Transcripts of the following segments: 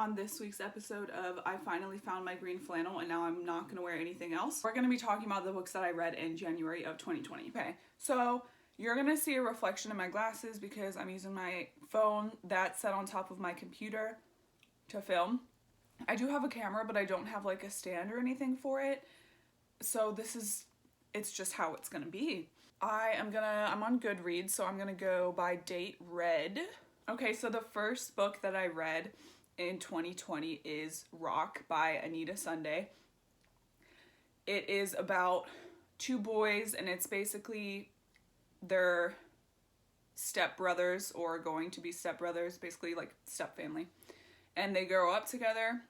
on this week's episode of I Finally Found My Green Flannel and Now I'm Not Gonna Wear Anything Else. We're gonna be talking about the books that I read in January of 2020. Okay, so you're gonna see a reflection in my glasses because I'm using my phone that's set on top of my computer to film. I do have a camera, but I don't have like a stand or anything for it. So it's just how it's gonna be. I'm on Goodreads, so I'm gonna go by date read. Okay, so the first book that I read in 2020 is Rock by Anita Sunday. It is about two boys, and it's basically their stepbrothers, or going to be stepbrothers, basically like step family. And they grow up together.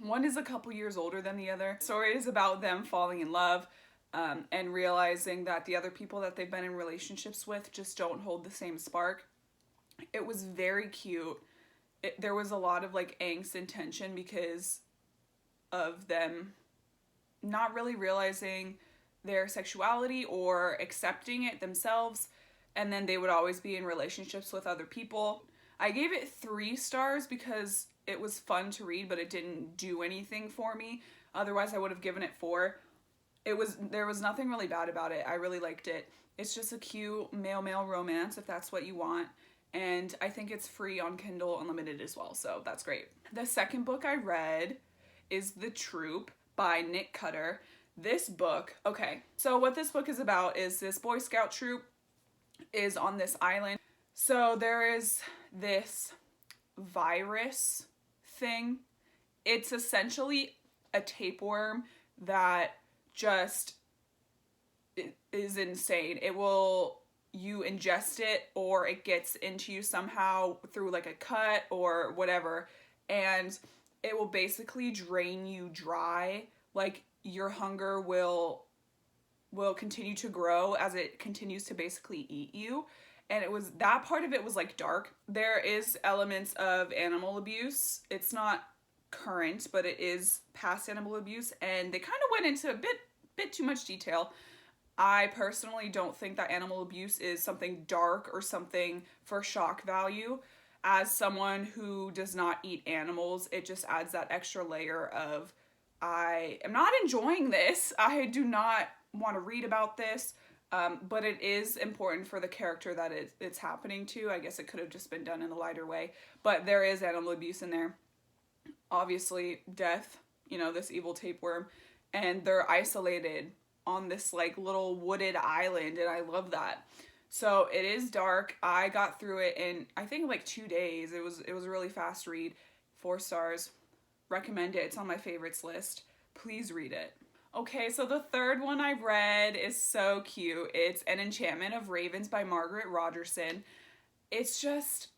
One is a couple years older than the other. The story is about them falling in love and realizing that the other people that they've been in relationships with just don't hold the same spark. It was very cute. There was a lot of like angst and tension because of them not really realizing their sexuality or accepting it themselves, and then they would always be in relationships with other people. I gave it 3 stars because it was fun to read, but it didn't do anything for me. Otherwise, I would have given it 4. There was nothing really bad about it. I really liked it. It's just a cute male-male romance if that's what you want. And I think it's free on Kindle Unlimited as well, so that's great. The second book I read is The Troop by Nick Cutter. This book, okay, so what this book is about is this Boy Scout troop is on this island. So there is this virus thing. It's essentially a tapeworm that just is insane. You ingest it, or it gets into you somehow through like a cut or whatever, and it will basically drain you dry. Like your hunger will continue to grow as it continues to basically eat you. And that part of it was like dark. There is elements of animal abuse. It's not current, but it is past animal abuse, and they kind of went into a bit too much detail. I personally don't think that animal abuse is something dark or something for shock value. As someone who does not eat animals, it just adds that extra layer of, I am not enjoying this. I do not want to read about this, but it is important for the character that it's happening to. I guess it could have just been done in a lighter way, but there is animal abuse in there. Obviously, death, this evil tapeworm, and they're isolated on this like little wooded island, and I love that. So it is dark. I got through it in I think like 2 days. It was a really fast read. 4 stars. Recommend it. It's on my favorites list. Please read it. Okay, so the third one I read is so cute. It's An Enchantment of Ravens by Margaret Rogerson. It's just,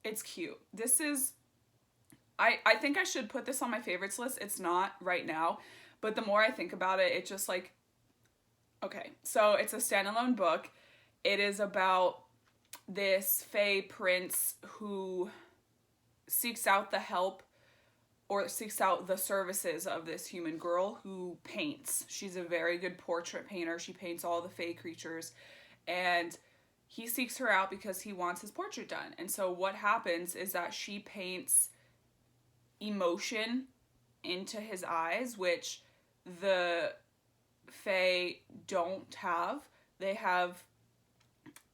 it's cute. This is, I think I should put this on my favorites list. It's not right now. But the more I think about it, it just like, okay, so it's a standalone book. It is about this fae prince who seeks out the help or seeks out the services of this human girl who paints. She's a very good portrait painter. She paints all the fae creatures, and he seeks her out because he wants his portrait done. And so what happens is that she paints emotion into his eyes, which the fae don't have. They have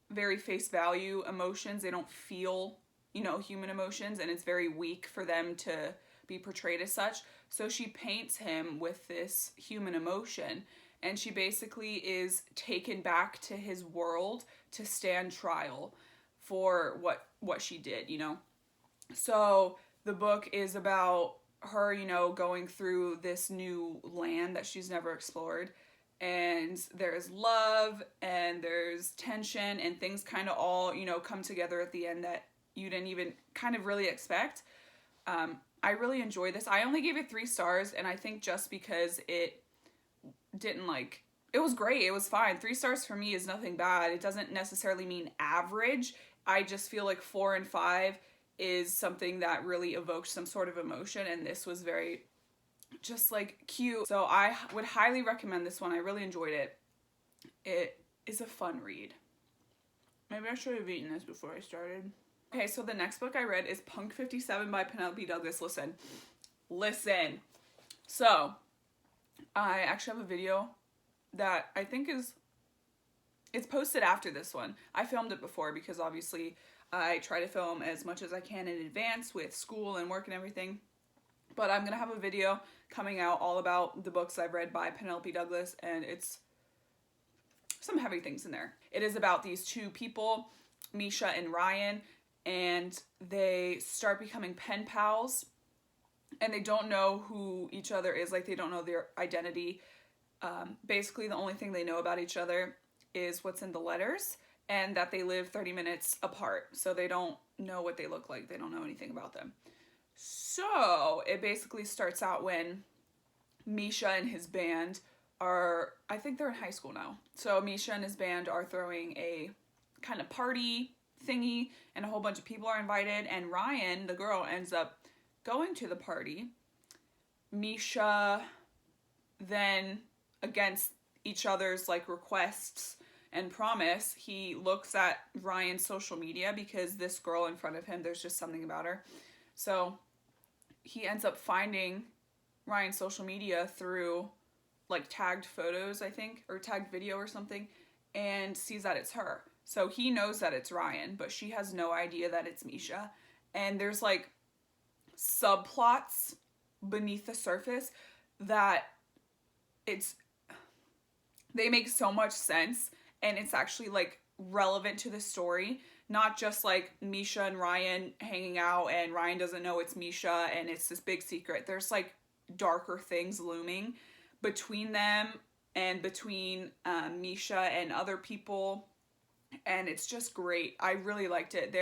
very face value emotions. They don't feel, human emotions, and it's very weak for them to be portrayed as such. So she paints him with this human emotion, and she basically is taken back to his world to stand trial for what she did, So the book is about her, going through this new land that she's never explored, and there's love and there's tension, and things kind of all, come together at the end that you didn't even kind of really expect. I really enjoyed this. I only gave it 3 stars, and I think just because it was great. It was fine. 3 stars for me is nothing bad. It doesn't necessarily mean average. I just feel like 4 and 5 is something that really evoked some sort of emotion, and this was very just like cute. So I would highly recommend this one. I really enjoyed it. It is a fun read. Maybe I should have eaten this before I started. Okay, so the next book I read is Punk 57 by Penelope Douglas. Listen. So, I actually have a video that I think it's posted after this one. I filmed it before because obviously I try to film as much as I can in advance with school and work and everything. But I'm going to have a video coming out all about the books I've read by Penelope Douglas, and it's some heavy things in there. It is about these two people, Misha and Ryan, and they start becoming pen pals, and they don't know who each other is. Like, they don't know their identity. Basically, the only thing they know about each other is what's in the letters, and that they live 30 minutes apart. So they don't know what they look like. They don't know anything about them. So it basically starts out when Misha and his band are, I think they're in high school now. So Misha and his band are throwing a kind of party thingy, and a whole bunch of people are invited, and Ryan, the girl, ends up going to the party. Misha then, against each other's like requests and promise, he looks at Ryan's social media because this girl in front of him, there's just something about her. So he ends up finding Ryan's social media through like tagged photos, I think, or tagged video or something, and sees that it's her. So he knows that it's Ryan, but she has no idea that it's Misha. And there's like subplots beneath the surface that they make so much sense, and it's actually like relevant to the story. Not just like Misha and Ryan hanging out and Ryan doesn't know it's Misha and it's this big secret. There's like darker things looming between them and between Misha and other people. And it's just great. I really liked it.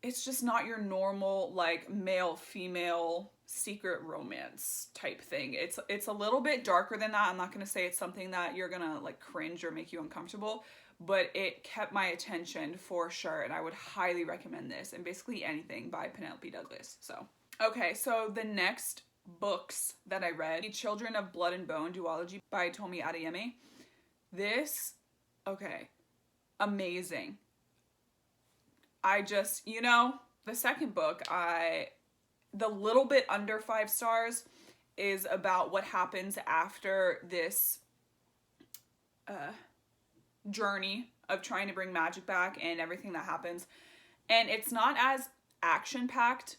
It's just not your normal like male-female secret romance type thing. It's a little bit darker than that. I'm not going to say it's something that you're going to like cringe or make you uncomfortable, but it kept my attention for sure, and I would highly recommend this, and basically anything by Penelope Douglas. So, okay, so the next books that I read, Children of Blood and Bone duology by Tomi Adeyemi. This, okay, amazing. I just, the second book, the little bit under 5 stars is about what happens after this journey of trying to bring magic back and everything that happens. And it's not as action-packed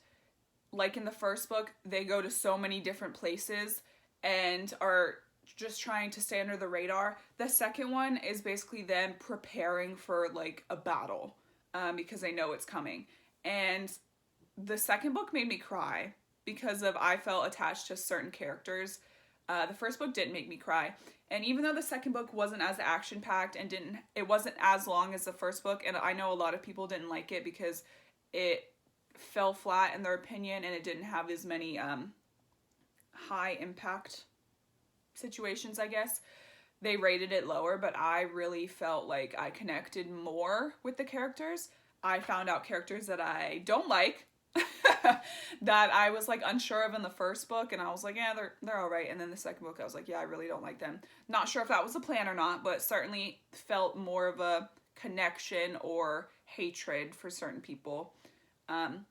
like in the first book. They go to so many different places and are just trying to stay under the radar. The second one is basically them preparing for like a battle because they know it's coming. And the second book made me cry because I felt attached to certain characters. The first book didn't make me cry. And even though the second book wasn't as action-packed and it wasn't as long as the first book, and I know a lot of people didn't like it because it fell flat in their opinion and it didn't have as many high-impact situations, I guess. They rated it lower, but I really felt like I connected more with the characters. I found out characters that I don't like, that I was like unsure of in the first book, and I was like, yeah, they're all right. And then the second book, I was like, yeah, I really don't like them. Not sure if that was the plan or not, but certainly felt more of a connection or hatred for certain people. And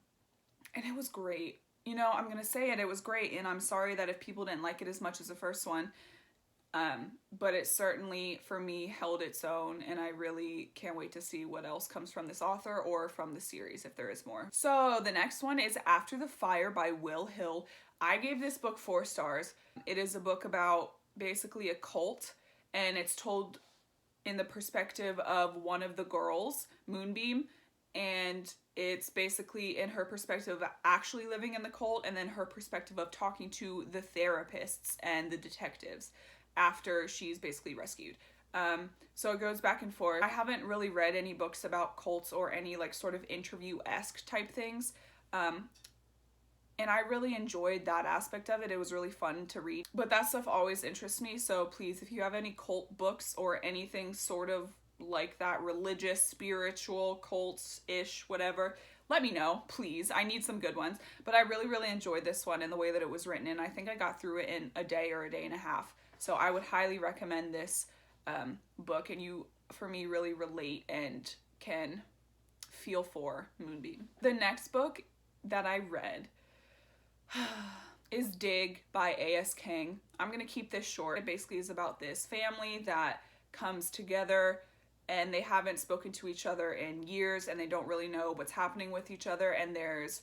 it was great. I'm gonna say it was great, and I'm sorry that if people didn't like it as much as the first one. But it certainly, for me, held its own, and I really can't wait to see what else comes from this author or from the series, if there is more. So the next one is After the Fire by Will Hill. I gave this book 4 stars. It is a book about basically a cult, and it's told in the perspective of one of the girls, Moonbeam, and it's basically in her perspective of actually living in the cult, and then her perspective of talking to the therapists and the detectives after she's basically rescued. So it goes back and forth. I haven't really read any books about cults or any like sort of interview-esque type things. And I really enjoyed that aspect of it. It was really fun to read. But that stuff always interests me. So please, if you have any cult books or anything sort of like that, religious, spiritual, cults-ish, whatever, let me know, please. I need some good ones. But I really, really enjoyed this one and the way that it was written. And I think I got through it in a day or a day and a half. So I would highly recommend this book, and you, for me, really relate and can feel for Moonbeam. The next book that I read is Dig by A.S. King. I'm going to keep this short. It basically is about this family that comes together and they haven't spoken to each other in years and they don't really know what's happening with each other, and there's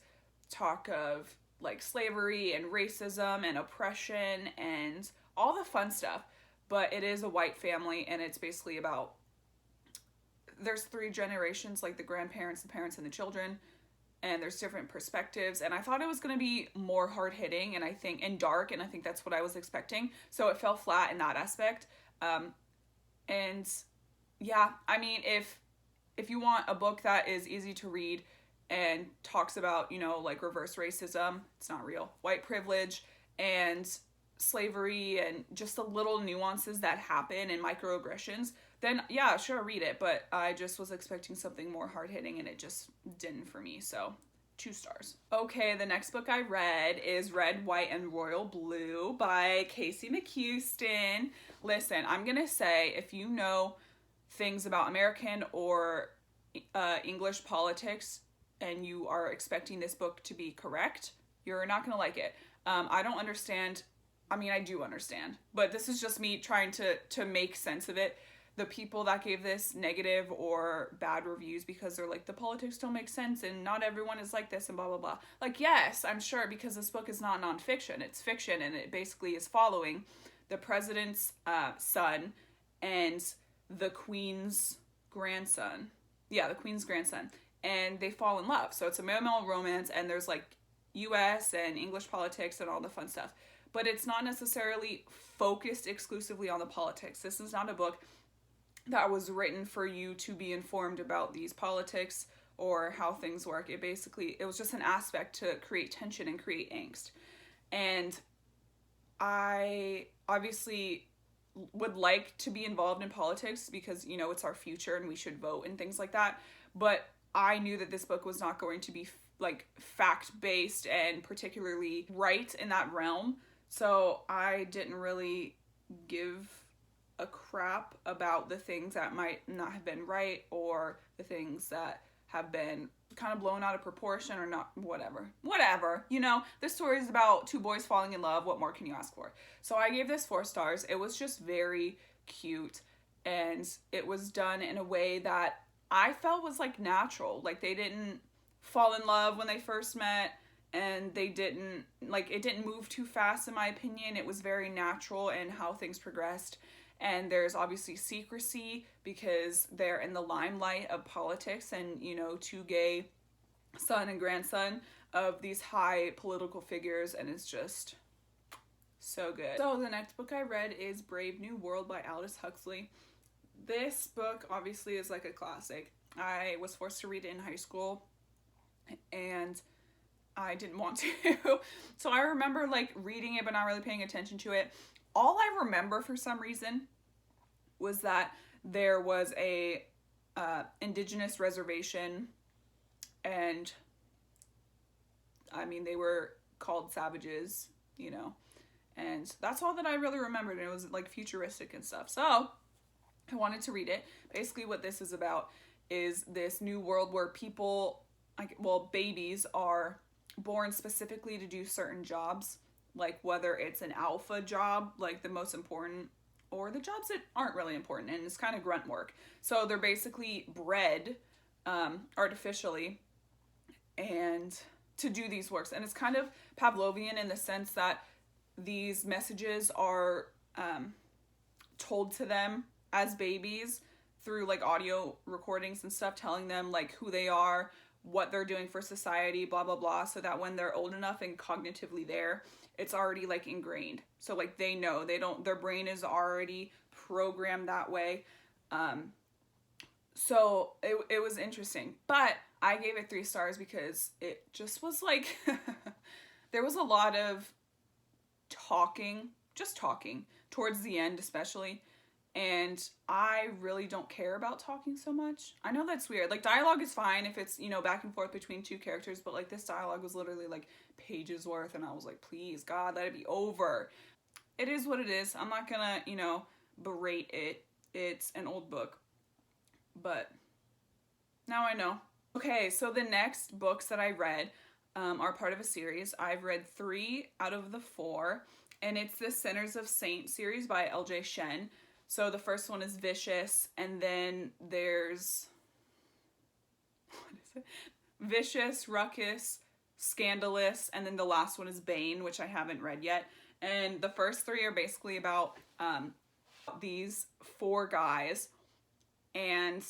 talk of like slavery and racism and oppression and all the fun stuff. But it is a white family, and it's basically about, there's 3 generations, like the grandparents, the parents, and the children, and there's different perspectives, and I thought it was going to be more hard-hitting and dark, and I think that's what I was expecting, so it fell flat in that aspect. And yeah, I mean, if you want a book that is easy to read and talks about, you know, like reverse racism, it's not real, white privilege, and slavery, and just the little nuances that happen and microaggressions, then yeah, sure, read it. But I just was expecting something more hard-hitting, and it just didn't for me, so 2 stars. Okay, the next book I read is Red, White, and Royal Blue by Casey McHuston. Listen, I'm gonna say, if you know things about American or English politics and you are expecting this book to be correct, you're not gonna like it. I don't understand. I mean, I do understand, but this is just me trying to make sense of it. The people that gave this negative or bad reviews because they're like, the politics don't make sense and not everyone is like this and blah, blah, blah. Like, yes, I'm sure, because this book is not nonfiction. It's fiction, and it basically is following the president's son and the queen's grandson. Yeah, the queen's grandson. And they fall in love. So it's a male-male romance, and there's like US and English politics and all the fun stuff. But it's not necessarily focused exclusively on the politics. This is not a book that was written for you to be informed about these politics or how things work. It was just an aspect to create tension and create angst. And I obviously would like to be involved in politics because, you know, it's our future and we should vote and things like that. But I knew that this book was not going to be like fact-based and particularly right in that realm. So I didn't really give a crap about the things that might not have been right or the things that have been kind of blown out of proportion or not, whatever, you know. This story is about 2 boys falling in love. What more can you ask for? So I gave this 4 stars. It was just very cute, and it was done in a way that I felt was like natural. Like, they didn't fall in love when they first met, and they didn't, like, it didn't move too fast in my opinion. It was very natural in how things progressed. And there's obviously secrecy because they're in the limelight of politics, and, you know, 2 gay son and grandson of these high political figures, and it's just so good. So the next book I read is Brave New World by Aldous Huxley. This book obviously is like a classic. I was forced to read it in high school, and I didn't want to. So I remember like reading it but not really paying attention to it. All I remember for some reason was that there was a indigenous reservation, and I mean, they were called savages, you know, and that's all that I really remembered, and it was like futuristic and stuff. So I wanted to read it. Basically what this is about is this new world where people, like, well, babies are born specifically to do certain jobs, like whether it's an alpha job, like the most important, or the jobs that aren't really important, and it's kind of grunt work. So they're basically bred artificially and to do these works. And it's kind of Pavlovian in the sense that these messages are told to them as babies through like audio recordings and stuff, telling them like who they are, what they're doing for society, blah, blah, blah, so that when they're old enough and cognitively there, it's already like ingrained. So like they know, their brain is already programmed that way. So it was interesting, but I gave it 3 stars because it just was like, there was a lot of talking towards the end, especially. And I really don't care about talking so much. I know that's weird. Like, dialogue is fine if it's, you know, back and forth between 2 characters, but like this dialogue was literally like pages worth, and I was like, please, God, let it be over. It is what it is. I'm not gonna, you know, berate it. It's an old book. But now I know. Okay, so the next books that I read are part of a series. I've read 3 out of the 4, and it's the Sinners of Saint series by L.J. Shen. So the first one is Vicious, and then there's, what is it? Vicious, Ruckus, Scandalous, and then the last one is Bane, which I haven't read yet. And the first 3 are basically about these 4 guys, and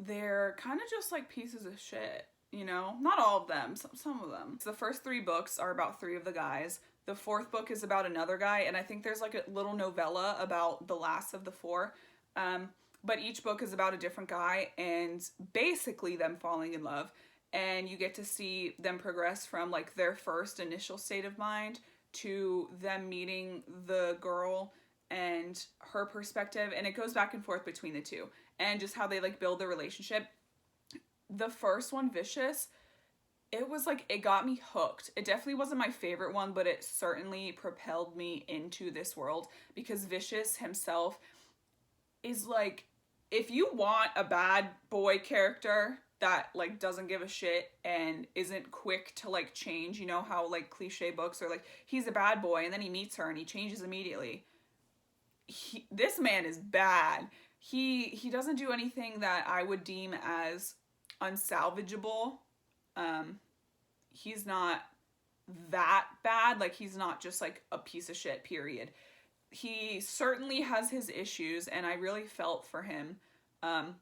they're kind of just like pieces of shit, you know? Not all of them, some of them. So the first 3 books are about 3 of the guys. The 4th book is about another guy, and I think there's like a little novella about the last of the 4. But each book is about a different guy and basically them falling in love. And you get to see them progress from like their first initial state of mind to them meeting the girl and her perspective. And it goes back and forth between the 2 and just how they like build their relationship. The first one, Vicious, it was like, it got me hooked. It definitely wasn't my favorite one, but it certainly propelled me into this world because Vicious himself is like, if you want a bad boy character that like doesn't give a shit and isn't quick to like change, you know how like cliche books are like, he's a bad boy and then he meets her and he changes immediately. This man is bad. He doesn't do anything that I would deem as unsalvageable. He's not that bad. Like, he's not just like a piece of shit, period. He certainly has his issues, and I really felt for him. And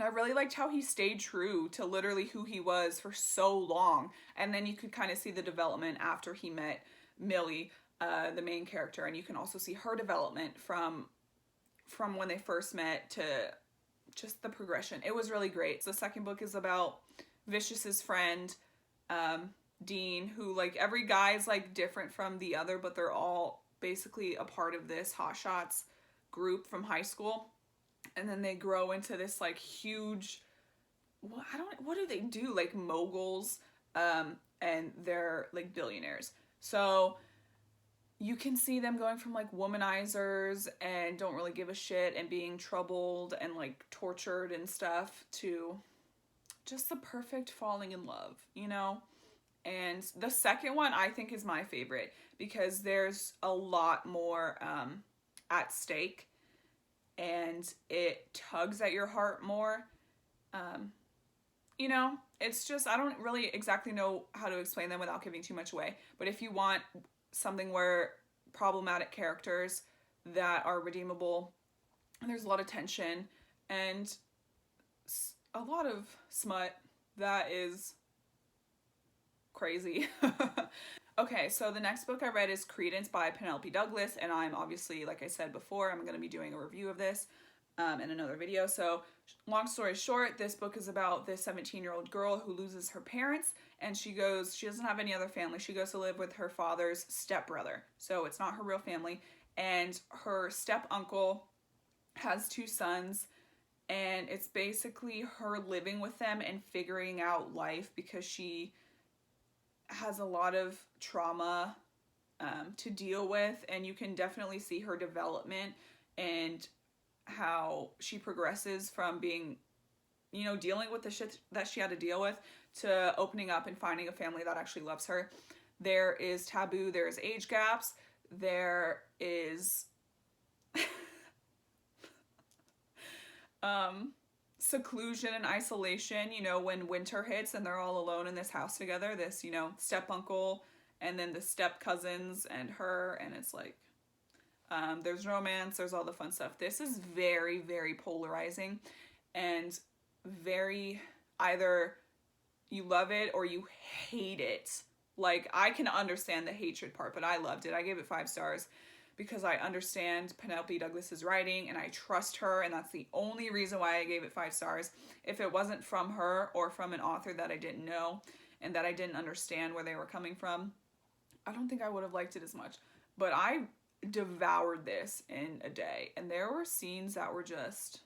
I really liked how he stayed true to literally who he was for so long. And then you could kind of see the development after he met Millie, the main character, and you can also see her development from when they first met to just the progression. It was really great. So the second book is about Vicious's friend, Dean, who like every guy's like different from the other, but they're all basically a part of this hotshots group from high school. And then they grow into this like huge, what do they do? Like moguls, and they're like billionaires. So you can see them going from like womanizers and don't really give a shit and being troubled and like tortured and stuff to just the perfect falling in love, you know? And the second one I think is my favorite because there's a lot more at stake and it tugs at your heart more. You know, it's just, I don't really exactly know how to explain them without giving too much away. But if you want something where problematic characters that are redeemable, and there's a lot of tension and a lot of smut that is crazy. Okay, so the next book I read is Credence by Penelope Douglas, and I'm obviously, like I said before, I'm going to be doing a review of this in another video. So long story short, this book is about this 17-year-old girl who loses her parents, and she doesn't have any other family. She goes to live with her father's stepbrother, so it's not her real family, and her step uncle has 2 sons, and it's basically her living with them and figuring out life because she has a lot of trauma to deal with, and you can definitely see her development and how she progresses from being, you know, dealing with the shit that she had to deal with to opening up and finding a family that actually loves her. There is taboo, there's age gaps, there is seclusion and isolation, you know, when winter hits and they're all alone in this house together, this, you know, step uncle and then the step cousins and her, and it's like, there's romance, there's all the fun stuff. This is very, very polarizing and very, either you love it or you hate it. Like, I can understand the hatred part, but I loved it. I gave it 5 stars. Because I understand Penelope Douglas's writing and I trust her, and that's the only reason why I gave it 5 stars. If it wasn't from her or from an author that I didn't know and that I didn't understand where they were coming from, I don't think I would have liked it as much. But I devoured this in a day, and there were scenes that were just,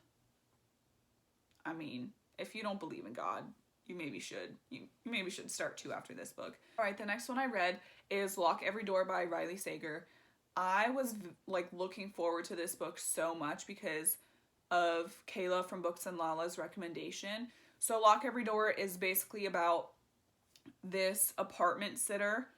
I mean, if you don't believe in God, you maybe should. You maybe should start 2 after this book. All right, the next one I read is Lock Every Door by Riley Sager. I was like looking forward to this book so much because of Kayla from Books and Lala's recommendation. So Lock Every Door is basically about this apartment sitter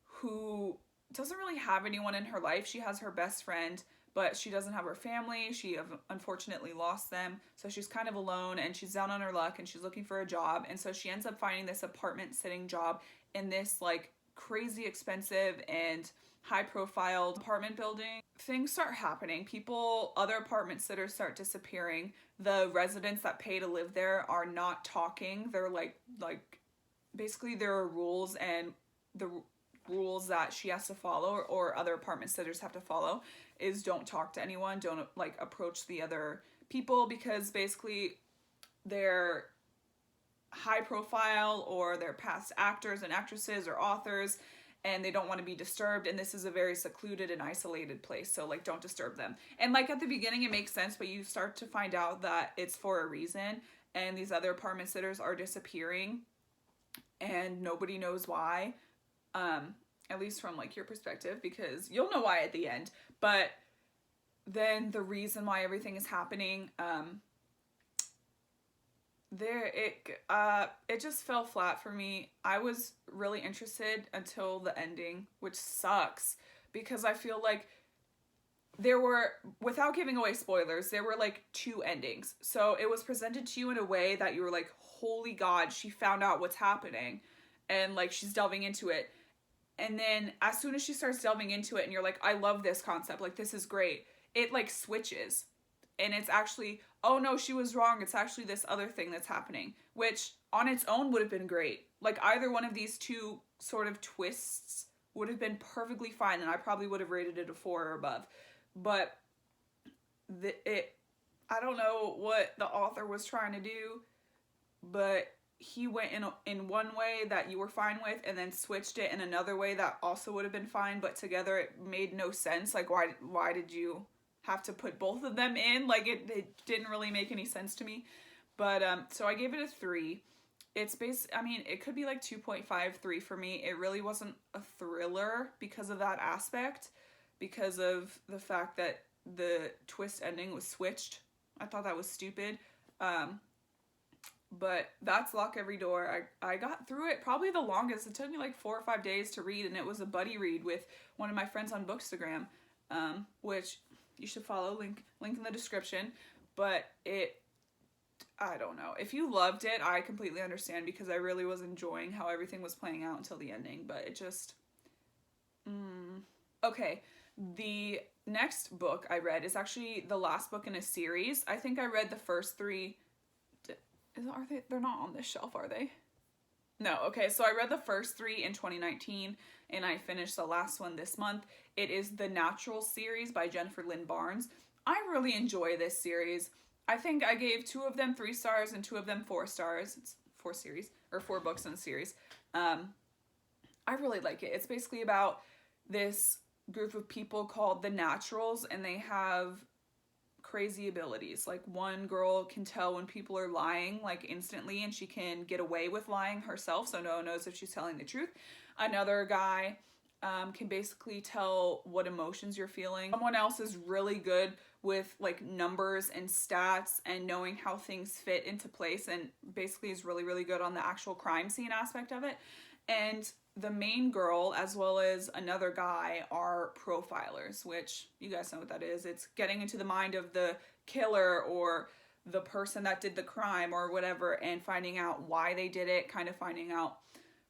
who doesn't really have anyone in her life. She has her best friend, but she doesn't have her family. She unfortunately lost them. So she's kind of alone and she's down on her luck and she's looking for a job. And so she ends up finding this apartment sitting job in this like crazy expensive and high profile apartment building. Things start happening. Other apartment sitters start disappearing. The residents that pay to live there are not talking. They're like basically there are rules, and the rules that she has to follow or other apartment sitters have to follow is don't talk to anyone, don't like approach the other people, because basically they're high profile or they're past actors and actresses or authors and they don't want to be disturbed, and this is a very secluded and isolated place, so like don't disturb them. And like at the beginning it makes sense, but you start to find out that it's for a reason, and these other apartment sitters are disappearing and nobody knows why, at least from like your perspective, because you'll know why at the end. But then the reason why everything is happening, it just fell flat for me. I was really interested until the ending, which sucks because I feel like there were, without giving away spoilers, there were like 2 endings. So it was presented to you in a way that you were like, holy God, she found out what's happening and like she's delving into it. And then as soon as she starts delving into it and you're like, I love this concept, like this is great, it like switches. And it's actually, oh no, she was wrong, it's actually this other thing that's happening, which on its own would have been great. Like either one of these 2 sort of twists would have been perfectly fine, and I probably would have rated it a 4 or above. But I don't know what the author was trying to do, but he went in one way that you were fine with and then switched it in another way that also would have been fine, but together it made no sense. Like why did you have to put both of them in? Like it didn't really make any sense to me. But so I gave it a 3. It's I mean, it could be like 2.5, 3 for me. It really wasn't a thriller because of that aspect, because of the fact that the twist ending was switched. I thought that was stupid. But that's Lock Every Door. I got through it probably the longest. It took me like 4 or 5 days to read, and it was a buddy read with one of my friends on Bookstagram, which you should follow, link in the description. But I don't know. If you loved it, I completely understand, because I really was enjoying how everything was playing out until the ending, but it just... Okay, the next book I read is actually the last book in a series. I think I read the first 3... They're not on this shelf, are they? No, okay, so I read the first 3 in 2019, and I finished the last one this month. It is the Natural series by Jennifer Lynn Barnes. I really enjoy this series. I think I gave 2 of them 3 stars and 2 of them 4 stars. It's 4 series, or 4 books in the series. I really like it. It's basically about this group of people called the Naturals, and they have crazy abilities. Like one girl can tell when people are lying like instantly, and she can get away with lying herself, so no one knows if she's telling the truth. Another guy can basically tell what emotions you're feeling. Someone else is really good with like numbers and stats and knowing how things fit into place, and basically is really, really good on the actual crime scene aspect of it. And the main girl, as well as another guy, are profilers, which you guys know what that is. It's getting into the mind of the killer or the person that did the crime or whatever, and finding out why they did it, kind of finding out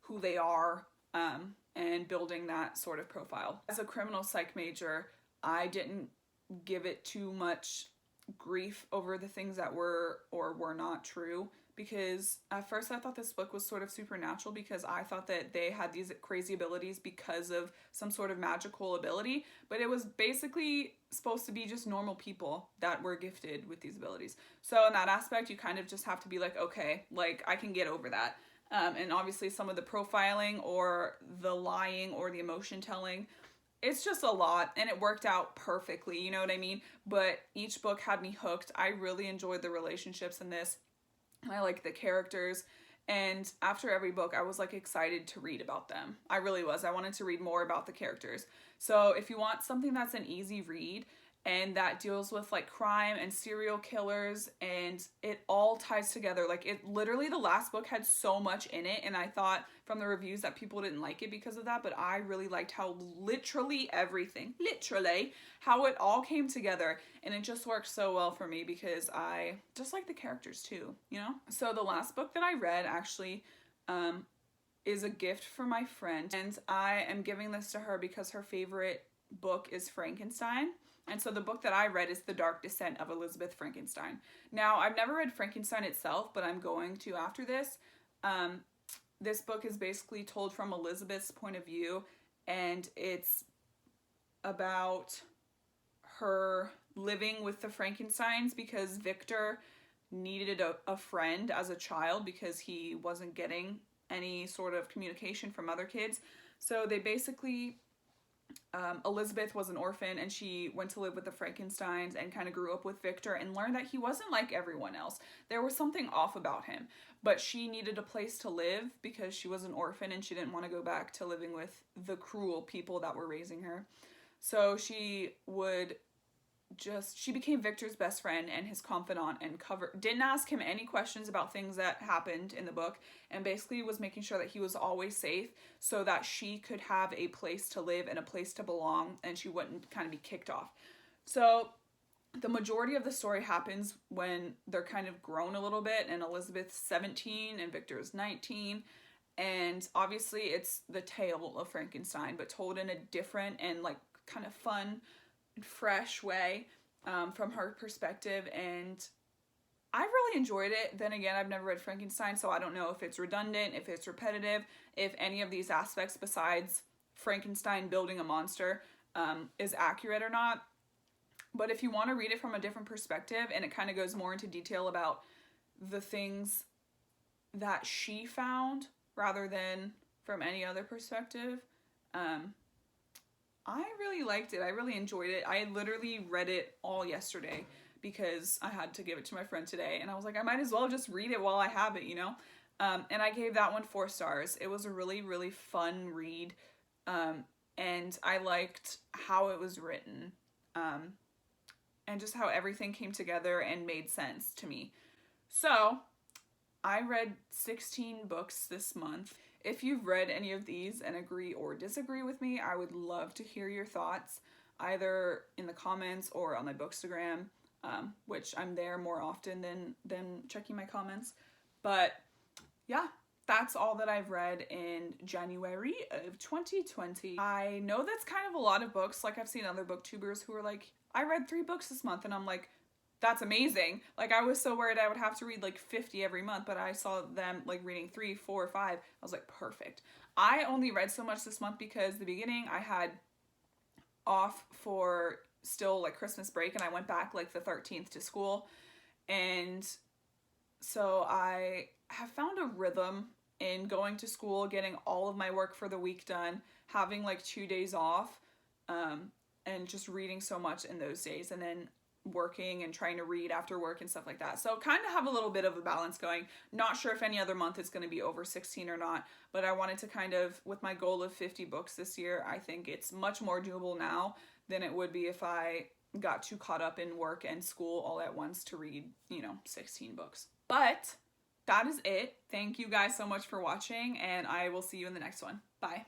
who they are, and building that sort of profile. As a criminal psych major, I didn't give it too much grief over the things that were or were not true, because at first I thought this book was sort of supernatural, because I thought that they had these crazy abilities because of some sort of magical ability, but it was basically supposed to be just normal people that were gifted with these abilities. So in that aspect, you kind of just have to be like, okay, like I can get over that. And obviously some of the profiling or the lying or the emotion telling, it's just a lot, and it worked out perfectly, you know what I mean? But each book had me hooked. I really enjoyed the relationships in this. I like the characters, and after every book I was like excited to read about them. I really was. I wanted to read more about the characters. So if you want something that's an easy read and that deals with like crime and serial killers, and it all ties together. Like, it literally, the last book had so much in it, and I thought from the reviews that people didn't like it because of that, but I really liked how literally everything, how it all came together, and it just worked so well for me because I just like the characters too, you know? So the last book that I read actually is a gift for my friend, and I am giving this to her because her favorite book is Frankenstein. And so the book that I read is The Dark Descent of Elizabeth Frankenstein. Now, I've never read Frankenstein itself, but I'm going to after this. This book is basically told from Elizabeth's point of view, and it's about her living with the Frankensteins because Victor needed a friend as a child because he wasn't getting any sort of communication from other kids. So they basically... Elizabeth was an orphan, and she went to live with the Frankensteins and kind of grew up with Victor and learned that he wasn't like everyone else. There was something off about him, but she needed a place to live because she was an orphan and she didn't want to go back to living with the cruel people that were raising her. So she became Victor's best friend and his confidant, and didn't ask him any questions about things that happened in the book, and basically was making sure that he was always safe so that she could have a place to live and a place to belong, and she wouldn't kind of be kicked off. So the majority of the story happens when they're kind of grown a little bit, and Elizabeth's 17 and Victor's 19, and obviously it's the tale of Frankenstein, but told in a different and like kind of fun, fresh way from her perspective, and I really enjoyed it. Then again, I've never read Frankenstein, so I don't know if it's redundant, if it's repetitive, if any of these aspects besides Frankenstein building a monster is accurate or not. But if you want to read it from a different perspective, and it kind of goes more into detail about the things that she found rather than from any other perspective, I really liked it. I really enjoyed it. I literally read it all yesterday because I had to give it to my friend today. And I was like, I might as well just read it while I have it, you know? And I gave that one 4 stars. It was a really, really fun read. And I liked how it was written. And just how everything came together and made sense to me. So, I read 16 books this month. If you've read any of these and agree or disagree with me, I would love to hear your thoughts, either in the comments or on my Bookstagram, which I'm there more often than checking my comments. But yeah, that's all that I've read in January of 2020. I know that's kind of a lot of books. Like, I've seen other booktubers who are like, I read 3 books this month, and I'm like, that's amazing. Like, I was so worried I would have to read like 50 every month, but I saw them like reading 3, 4, 5. I was like, perfect. I only read so much this month because the beginning I had off for still like Christmas break, and I went back like the 13th to school. And so I have found a rhythm in going to school, getting all of my work for the week done, having like 2 days off, and just reading so much in those days, and then working and trying to read after work and stuff like that. So kind of have a little bit of a balance going. Not sure if any other month it's going to be over 16 or not, but I wanted to kind of, with my goal of 50 books this year, I think it's much more doable now than it would be if I got too caught up in work and school all at once to read, 16 books. But that is it. Thank you guys so much for watching, and I will see you in the next one. Bye.